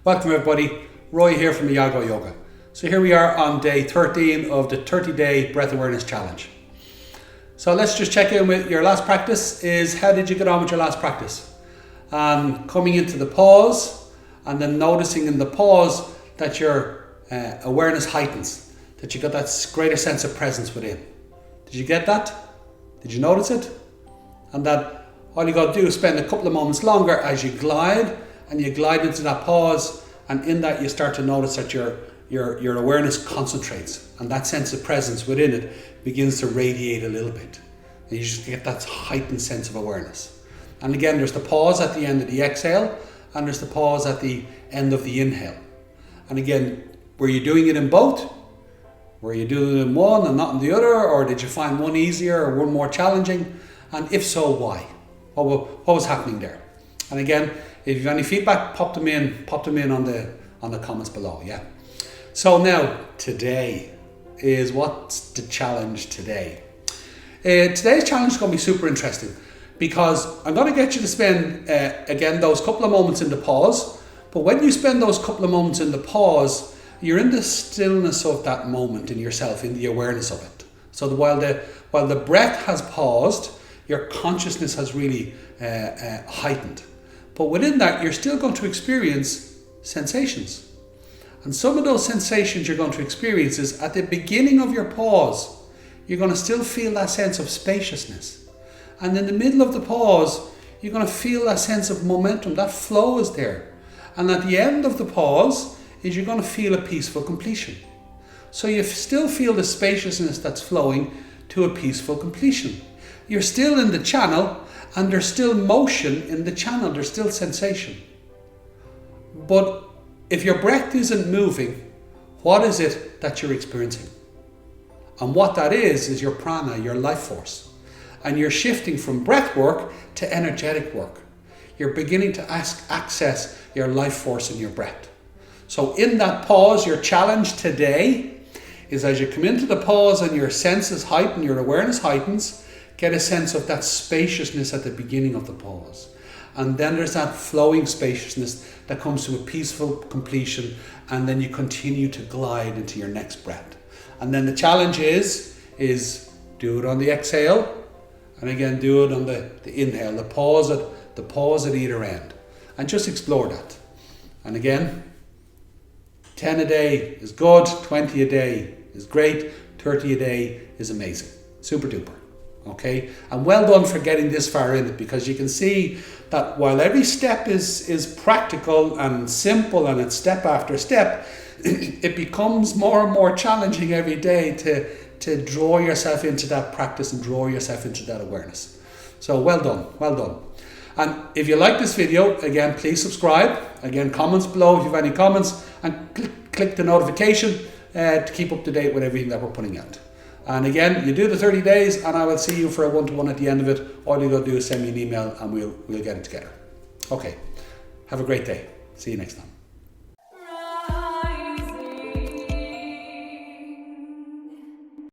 Welcome everybody, Roy here from Yago Yoga. So here we are on day 13 of the 30-day breath awareness challenge. So let's just check in with your last practice. How did you get on with your last practice? Coming into the pause and then noticing in the pause that your awareness heightens, that you got that greater sense of presence within. Did you get that? Did you notice it? And that all you got to do is spend a couple of moments longer as you glide, and you glide into that pause, and in that you start to notice that your awareness concentrates, and that sense of presence within it begins to radiate a little bit. And you just get that heightened sense of awareness. And again, there's the pause at the end of the exhale, and there's the pause at the end of the inhale. And again, were you doing it in both? Were you doing it in one and not in the other? Or did you find one easier or one more challenging? And if so, why? What was happening there? And again, if you have any feedback, pop them in on the comments below. Yeah. So now, today is what's the challenge today. Today's challenge is going to be super interesting because I'm going to get you to spend again those couple of moments in the pause. But when you spend those couple of moments in the pause, you're in the stillness of that moment in yourself, in the awareness of it. So while the breath has paused, your consciousness has really heightened. But within that, you're still going to experience sensations. And some of those sensations you're going to experience is at the beginning of your pause, you're going to still feel that sense of spaciousness. And in the middle of the pause, you're going to feel that sense of momentum, that flow is there. And at the end of the pause is you're going to feel a peaceful completion. So you still feel the spaciousness that's flowing to a peaceful completion. You're still in the channel, and there's still motion in the channel, there's still sensation. But if your breath isn't moving, what is it that you're experiencing? And what that is your prana, your life force. And you're shifting from breath work to energetic work. You're beginning to access your life force in your breath. So in that pause, your challenge today is as you come into the pause and your senses heighten, your awareness heightens, get a sense of that spaciousness at the beginning of the pause. And then there's that flowing spaciousness that comes to a peaceful completion, and then you continue to glide into your next breath. And then the challenge is do it on the exhale, and again do it on the inhale, the pause at either end. And just explore that. And again, 10 a day is good, 20 a day is great, 30 a day is amazing. Super duper. Okay, and well done for getting this far in it, because you can see that while every step is practical and simple and it's step after step, it becomes more and more challenging every day to draw yourself into that practice and draw yourself into that awareness. So well done, well done. And if you like this video, again, please subscribe. Again, comments below if you have any comments, and click the notification to keep up to date with everything that we're putting out. And again, you do the 30 days and I will see you for a one-to-one at the end of it. All you got to do is send me an email and we'll get it together. Okay, have a great day. See you next time.